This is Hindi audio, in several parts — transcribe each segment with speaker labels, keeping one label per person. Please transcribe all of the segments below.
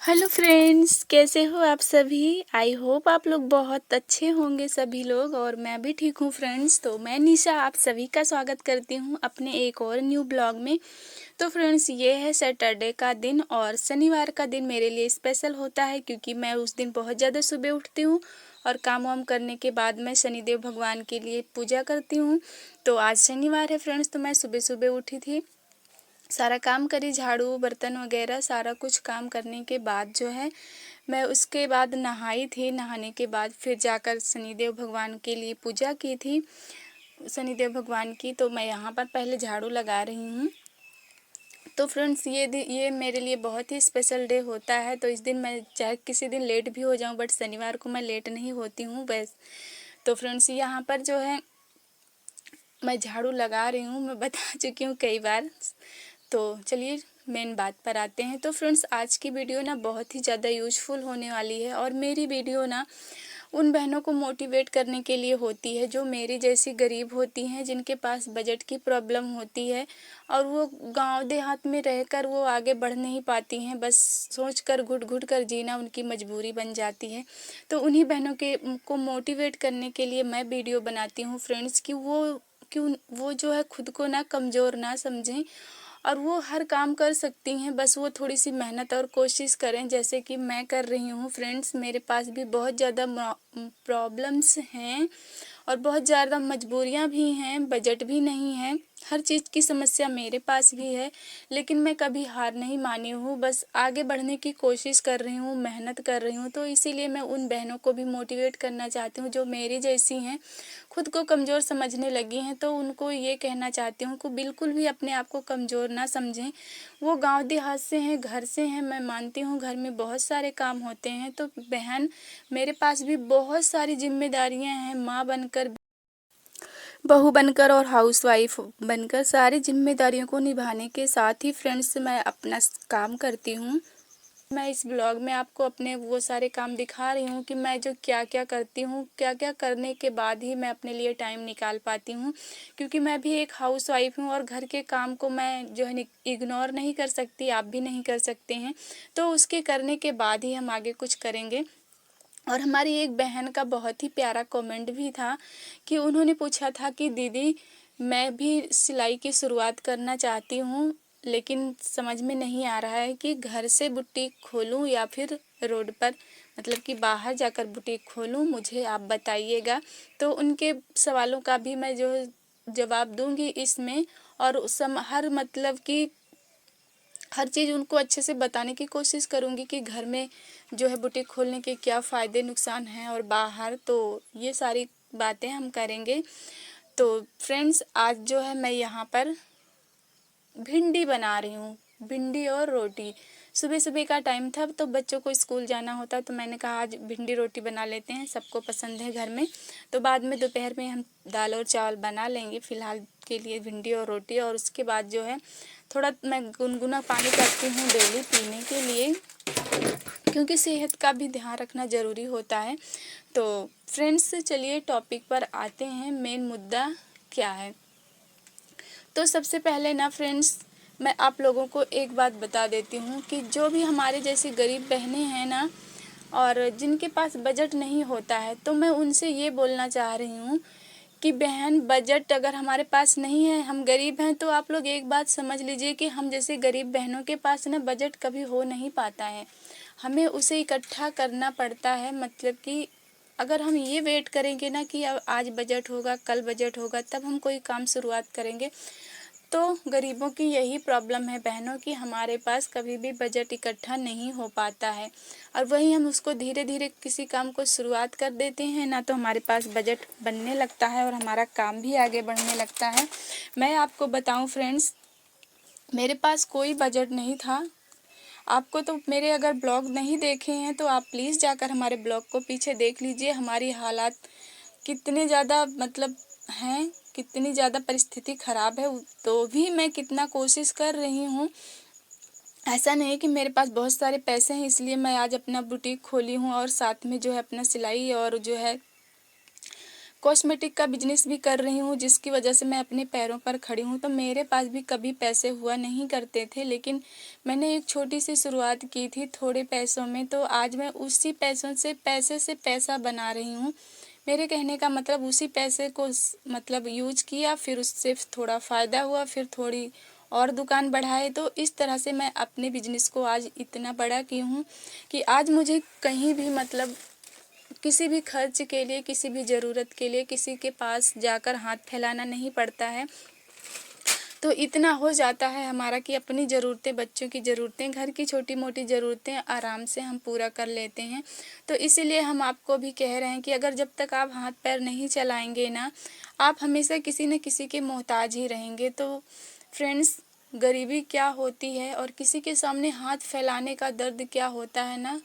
Speaker 1: हेलो फ्रेंड्स, कैसे हो आप सभी। आई होप आप लोग बहुत अच्छे होंगे सभी लोग, और मैं भी ठीक हूँ फ्रेंड्स। तो मैं निशा आप सभी का स्वागत करती हूँ अपने एक और न्यू ब्लॉग में। तो फ्रेंड्स, ये है सैटरडे का दिन, और शनिवार का दिन मेरे लिए स्पेशल होता है क्योंकि मैं उस दिन बहुत ज़्यादा सुबह उठती हूँ और काम वाम करने के बाद मैं शनिदेव भगवान के लिए पूजा करती हूँ। तो आज शनिवार है फ्रेंड्स, तो मैं सुबह सुबह उठी थी, सारा काम करी, झाड़ू बर्तन वगैरह सारा कुछ काम करने के बाद जो है मैं उसके बाद नहाई थी। नहाने के बाद फिर जाकर शनिदेव भगवान के लिए पूजा की थी, शनिदेव भगवान की। तो मैं यहाँ पर पहले झाड़ू लगा रही हूँ। तो फ्रेंड्स, ये मेरे लिए बहुत ही स्पेशल डे होता है। तो इस दिन मैं चाहे किसी दिन लेट भी हो जाऊँ, बट शनिवार को मैं लेट नहीं होती हूँ बस। तो फ्रेंड्स, यहाँ पर जो है मैं झाड़ू लगा रही हूँ, मैं बता चुकी हूँ कई बार। तो चलिए मेन बात पर आते हैं। तो फ्रेंड्स, आज की वीडियो ना बहुत ही ज़्यादा यूज़फुल होने वाली है, और मेरी वीडियो ना उन बहनों को मोटिवेट करने के लिए होती है जो मेरी जैसी गरीब होती हैं, जिनके पास बजट की प्रॉब्लम होती है और वो गांव देहात में रहकर वो आगे बढ़ नहीं पाती हैं, बस सोच कर घुट घुट कर जीना उनकी मजबूरी बन जाती है। तो उन्हीं बहनों के को मोटिवेट करने के लिए मैं वीडियो बनाती हूँ फ्रेंड्स, कि वो जो है खुद को ना कमज़ोर ना समझें, और वो हर काम कर सकती हैं, बस वो थोड़ी सी मेहनत और कोशिश करें, जैसे कि मैं कर रही हूँ फ्रेंड्स। मेरे पास भी बहुत ज़्यादा प्रॉब्लम्स हैं और बहुत ज़्यादा मजबूरियाँ भी हैं, बजट भी नहीं है, हर चीज़ की समस्या मेरे पास भी है। लेकिन मैं कभी हार नहीं मानी हूँ, बस आगे बढ़ने की कोशिश कर रही हूँ, मेहनत कर रही हूँ। तो इसीलिए मैं उन बहनों को भी मोटिवेट करना चाहती हूँ जो मेरी जैसी हैं, खुद को कमज़ोर समझने लगी हैं। तो उनको ये कहना चाहती हूँ कि बिल्कुल भी अपने आप को कमज़ोर ना समझें। वो गांव देहात से हैं, घर से हैं, मैं मानती हूँ घर में बहुत सारे काम होते हैं। तो बहन, मेरे पास भी बहुत सारी जिम्मेदारियां हैं, माँ बनकर, बहू बनकर और हाउसवाइफ बनकर सारी जिम्मेदारियों को निभाने के साथ ही फ्रेंड्स मैं अपना काम करती हूँ। मैं इस ब्लॉग में आपको अपने वो सारे काम दिखा रही हूँ कि मैं जो क्या क्या करती हूँ, क्या क्या करने के बाद ही मैं अपने लिए टाइम निकाल पाती हूँ, क्योंकि मैं भी एक हाउसवाइफ हूँ और घर के काम को मैं जो है इग्नोर नहीं कर सकती, आप भी नहीं कर सकते हैं। तो उसके करने के बाद ही हम आगे कुछ करेंगे। और हमारी एक बहन का बहुत ही प्यारा कमेंट भी था कि उन्होंने पूछा था कि दीदी, मैं भी सिलाई की शुरुआत करना चाहती हूँ, लेकिन समझ में नहीं आ रहा है कि घर से बुटीक खोलूँ या फिर रोड पर, मतलब कि बाहर जाकर बुटीक खोलूँ, मुझे आप बताइएगा। तो उनके सवालों का भी मैं जो जवाब दूंगी इसमें, और हर मतलब कि हर चीज़ उनको अच्छे से बताने की कोशिश करूँगी कि घर में जो है बुटीक खोलने के क्या फ़ायदे नुकसान हैं और बाहर। तो ये सारी बातें हम करेंगे। तो फ्रेंड्स, आज जो है मैं यहाँ पर भिंडी बना रही हूँ, भिंडी और रोटी। सुबह सुबह का टाइम था तो बच्चों को स्कूल जाना होता, तो मैंने कहा आज भिंडी रोटी बना लेते हैं, सबको पसंद है घर में। तो बाद में दोपहर में हम दाल और चावल बना लेंगे, फ़िलहाल के लिए भिंडी और रोटी। और उसके बाद जो है थोड़ा मैं गुनगुना पानी करती हूँ डेली पीने के लिए, क्योंकि सेहत का भी ध्यान रखना ज़रूरी होता है। तो फ्रेंड्स, चलिए टॉपिक पर आते हैं, मेन मुद्दा क्या है। तो सबसे पहले ना फ्रेंड्स, मैं आप लोगों को एक बात बता देती हूँ कि जो भी हमारे जैसी गरीब बहनें हैं ना, और जिनके पास बजट नहीं होता है, तो मैं उनसे ये बोलना चाह रही हूँ कि बहन, बजट अगर हमारे पास नहीं है, हम गरीब हैं, तो आप लोग एक बात समझ लीजिए कि हम जैसे गरीब बहनों के पास ना बजट कभी हो नहीं पाता है, हमें उसे इकट्ठा करना पड़ता है। मतलब कि अगर हम ये वेट करेंगे ना कि अब आज बजट होगा, कल बजट होगा, तब हम कोई काम शुरुआत करेंगे, तो गरीबों की यही प्रॉब्लम है बहनों की, हमारे पास कभी भी बजट इकट्ठा नहीं हो पाता है। और वही हम उसको धीरे धीरे किसी काम को शुरुआत कर देते हैं ना, तो हमारे पास बजट बनने लगता है और हमारा काम भी आगे बढ़ने लगता है। मैं आपको बताऊं फ्रेंड्स, मेरे पास कोई बजट नहीं था। आपको तो मेरे अगर ब्लॉग नहीं देखे हैं तो आप प्लीज़ जाकर हमारे ब्लॉग को पीछे देख लीजिए, हमारी हालात कितने ज़्यादा मतलब हैं, कितनी ज़्यादा परिस्थिति ख़राब है। तो भी मैं कितना कोशिश कर रही हूँ। ऐसा नहीं है कि मेरे पास बहुत सारे पैसे हैं इसलिए मैं आज अपना बुटीक खोली हूँ और साथ में जो है अपना सिलाई और जो है कॉस्मेटिक का बिजनेस भी कर रही हूँ, जिसकी वजह से मैं अपने पैरों पर खड़ी हूँ। तो मेरे पास भी कभी पैसे हुआ नहीं करते थे, लेकिन मैंने एक छोटी सी शुरुआत की थी थोड़े पैसों में। तो आज मैं उसी पैसों से पैसा बना रही हूँ। मेरे कहने का मतलब उसी पैसे को मतलब यूज किया, फिर उससे थोड़ा फ़ायदा हुआ, फिर थोड़ी और दुकान बढ़ाए। तो इस तरह से मैं अपने बिजनेस को आज इतना बड़ा की हूँ कि आज मुझे कहीं भी मतलब किसी भी खर्च के लिए, किसी भी ज़रूरत के लिए किसी के पास जाकर हाथ फैलाना नहीं पड़ता है। तो इतना हो जाता है हमारा कि अपनी ज़रूरतें, बच्चों की ज़रूरतें, घर की छोटी मोटी ज़रूरतें आराम से हम पूरा कर लेते हैं। तो इसीलिए हम आपको भी कह रहे हैं कि अगर जब तक आप हाथ पैर नहीं चलाएंगे ना, आप हमेशा किसी न किसी के मोहताज ही रहेंगे। तो फ्रेंड्स, गरीबी क्या होती है और किसी के सामने हाथ फैलाने का दर्द क्या होता है ना,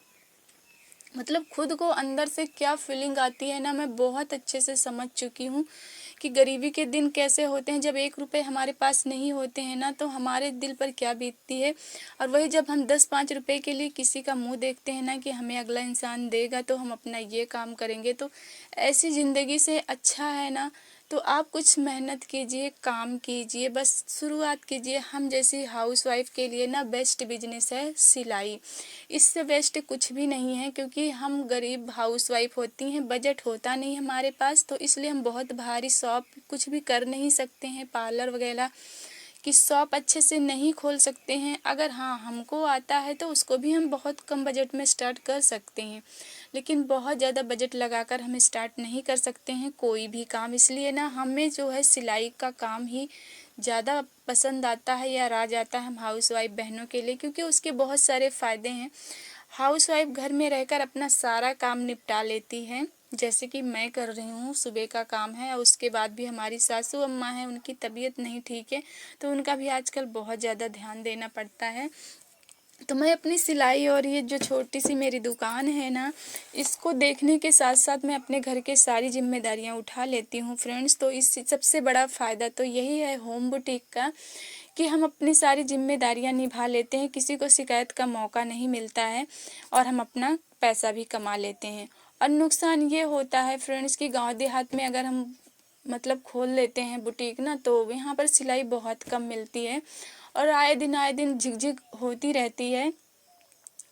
Speaker 1: मतलब खुद को अंदर से क्या फीलिंग आती है ना, मैं बहुत अच्छे से समझ चुकी हूँ कि गरीबी के दिन कैसे होते हैं। जब 1 रुपए हमारे पास नहीं होते हैं ना, तो हमारे दिल पर क्या बीतती है। और वही जब हम 10-5 रुपए के लिए किसी का मुंह देखते हैं ना कि हमें अगला इंसान देगा तो हम अपना ये काम करेंगे, तो ऐसी ज़िंदगी से अच्छा है ना। तो आप कुछ मेहनत कीजिए, काम कीजिए, बस शुरुआत कीजिए। हम जैसी हाउसवाइफ के लिए ना बेस्ट बिजनेस है सिलाई। इससे बेस्ट कुछ भी नहीं है, क्योंकि हम गरीब हाउसवाइफ होती हैं, बजट होता नहीं हमारे पास, तो इसलिए हम बहुत भारी शॉप कुछ भी कर नहीं सकते हैं, पार्लर वगैरह की शॉप अच्छे से नहीं खोल सकते हैं। अगर हाँ हमको आता है तो उसको भी हम बहुत कम बजट में स्टार्ट कर सकते हैं, लेकिन बहुत ज़्यादा बजट लगाकर हम स्टार्ट नहीं कर सकते हैं कोई भी काम। इसलिए ना हमें जो है सिलाई का काम ही ज़्यादा पसंद आता है या राज आता है हम हाउसवाइफ बहनों के लिए, क्योंकि उसके बहुत सारे फ़ायदे हैं। हाउसवाइफ घर में रहकर अपना सारा काम निपटा लेती है, जैसे कि मैं कर रही हूँ। सुबह का काम है और उसके बाद भी हमारी सासू अम्मा हैं, उनकी तबीयत नहीं ठीक है, तो उनका भी आजकल बहुत ज़्यादा ध्यान देना पड़ता है। तो मैं अपनी सिलाई और ये जो छोटी सी मेरी दुकान है ना, इसको देखने के साथ साथ मैं अपने घर के सारी जिम्मेदारियां उठा लेती हूँ फ्रेंड्स। तो इस सबसे बड़ा फ़ायदा तो यही है होम बुटीक का, कि हम अपनी सारी जिम्मेदारियां निभा लेते हैं, किसी को शिकायत का मौका नहीं मिलता है और हम अपना पैसा भी कमा लेते हैं। और नुकसान ये होता है फ्रेंड्स कि गांव देहात में अगर हम मतलब खोल लेते हैं बुटीक ना, तो यहाँ पर सिलाई बहुत कम मिलती है और आए दिन झिकझिक होती रहती है।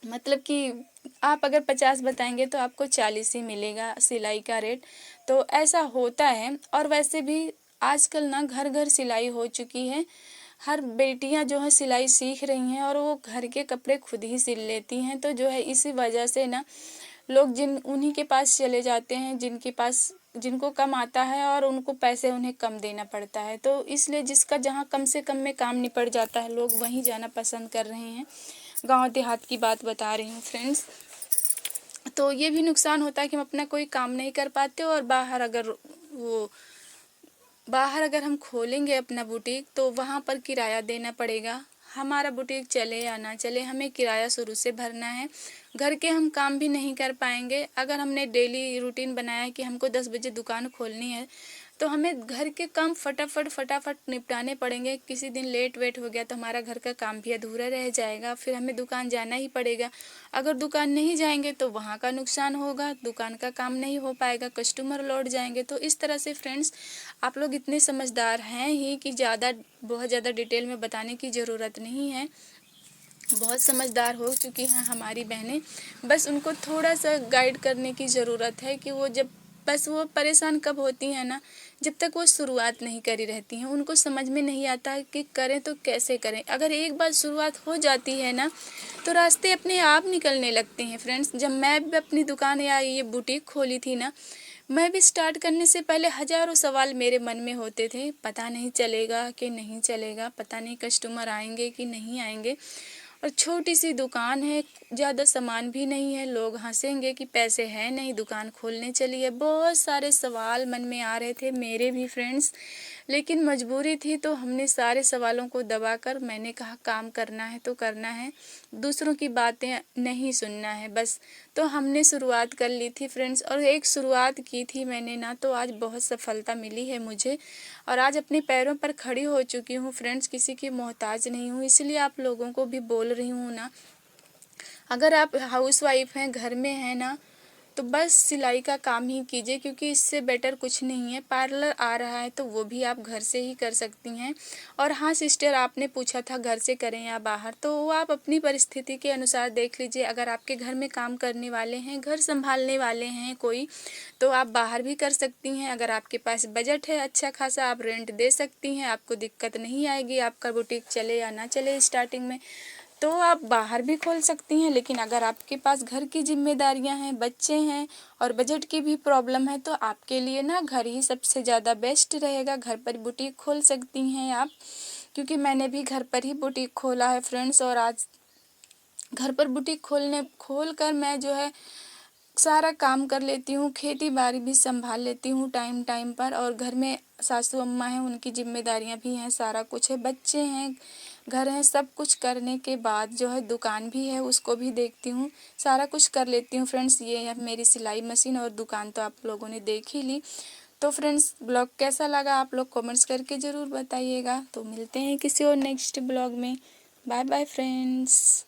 Speaker 1: मतलब कि आप अगर 50 बताएंगे तो आपको 40 ही मिलेगा सिलाई का रेट। तो ऐसा होता है। और वैसे भी आजकल ना घर घर सिलाई हो चुकी है। हर बेटियां जो है सिलाई सीख रही हैं और वो घर के कपड़े खुद ही सिल लेती हैं। तो जो है इसी वजह से ना लोग उन्हीं के पास चले जाते हैं जिनके पास, जिनको कम आता है और उनको पैसे उन्हें कम देना पड़ता है। तो इसलिए जिसका जहाँ कम से कम में काम निपट जाता है, लोग वहीं जाना पसंद कर रहे हैं। गांव देहात की बात बता रही हूँ फ्रेंड्स। तो ये भी नुकसान होता है कि हम अपना कोई काम नहीं कर पाते। और बाहर अगर हम खोलेंगे अपना बुटीक तो वहाँ पर किराया देना पड़ेगा। हमारा बुटीक चले या ना चले, हमें किराया शुरू से भरना है। घर के हम काम भी नहीं कर पाएंगे। अगर हमने डेली रूटीन बनाया है कि हमको 10 बजे दुकान खोलनी है, तो हमें घर के काम फटाफट निपटाने पड़ेंगे। किसी दिन लेट वेट हो गया तो हमारा घर का काम भी अधूरा रह जाएगा, फिर हमें दुकान जाना ही पड़ेगा। अगर दुकान नहीं जाएंगे तो वहाँ का नुकसान होगा, दुकान का काम नहीं हो पाएगा, कस्टमर लौट जाएंगे। तो इस तरह से फ्रेंड्स, आप लोग इतने समझदार हैं ही कि बहुत ज़्यादा डिटेल में बताने की ज़रूरत नहीं है। बहुत समझदार हो चुकी हैं हमारी बहनें। बस उनको थोड़ा सा गाइड करने की ज़रूरत है कि वो परेशान कब होती हैं ना, जब तक वो शुरुआत नहीं करी रहती हैं। उनको समझ में नहीं आता कि करें तो कैसे करें। अगर एक बार शुरुआत हो जाती है ना, तो रास्ते अपने आप निकलने लगते हैं फ्रेंड्स। जब मैं भी अपनी दुकान या ये बुटीक खोली थी ना, मैं भी स्टार्ट करने से पहले हज़ारों सवाल मेरे मन में होते थे। पता नहीं चलेगा कि नहीं चलेगा, पता नहीं कस्टमर आएंगे कि नहीं आएंगे। और छोटी सी दुकान है, ज़्यादा सामान भी नहीं है, लोग हंसेंगे कि पैसे हैं नहीं, दुकान खोलने चली है। बहुत सारे सवाल मन में आ रहे थे मेरे भी फ्रेंड्स, लेकिन मजबूरी थी। तो हमने सारे सवालों को दबाकर मैंने कहा काम करना है तो करना है, दूसरों की बातें नहीं सुनना है बस। तो हमने शुरुआत कर ली थी फ्रेंड्स, और एक शुरुआत की थी मैंने ना, तो आज बहुत सफलता मिली है मुझे और आज अपने पैरों पर खड़ी हो चुकी हूँ फ्रेंड्स, किसी की मोहताज नहीं हूँ। इसलिए आप लोगों को भी बोल रही हूँ ना, अगर आप हाउसवाइफ हैं, घर में हैं ना, तो बस सिलाई का काम ही कीजिए, क्योंकि इससे बेटर कुछ नहीं है। पार्लर आ रहा है तो वो भी आप घर से ही कर सकती हैं। और हाँ सिस्टर, आपने पूछा था घर से करें या बाहर, तो वो आप अपनी परिस्थिति के अनुसार देख लीजिए। अगर आपके घर में काम करने वाले हैं, घर संभालने वाले हैं कोई, तो आप बाहर भी कर सकती हैं। अगर आपके पास बजट है अच्छा खासा, आप रेंट दे सकती हैं, आपको दिक्कत नहीं आएगी। आपका बुटीक चले या ना चले स्टार्टिंग में, तो आप बाहर भी खोल सकती हैं। लेकिन अगर आपके पास घर की जिम्मेदारियां हैं, बच्चे हैं और बजट की भी प्रॉब्लम है, तो आपके लिए ना घर ही सबसे ज़्यादा बेस्ट रहेगा। घर पर बुटीक खोल सकती हैं आप, क्योंकि मैंने भी घर पर ही बुटीक खोला है फ्रेंड्स। और आज घर पर बुटीक खोल कर मैं जो है सारा काम कर लेती हूँ, खेती बाड़ी भी संभाल लेती हूँ टाइम टाइम पर। और घर में सासू अम्मा हैं, उनकी जिम्मेदारियाँ भी हैं, सारा कुछ है, बच्चे हैं, घर है, सब कुछ करने के बाद जो है दुकान भी है, उसको भी देखती हूँ, सारा कुछ कर लेती हूँ फ्रेंड्स। ये है मेरी सिलाई मशीन और दुकान, तो आप लोगों ने देख ही ली। तो फ्रेंड्स, ब्लॉग कैसा लगा आप लोग कमेंट्स करके ज़रूर बताइएगा। तो मिलते हैं किसी और नेक्स्ट ब्लॉग में। Bye bye friends.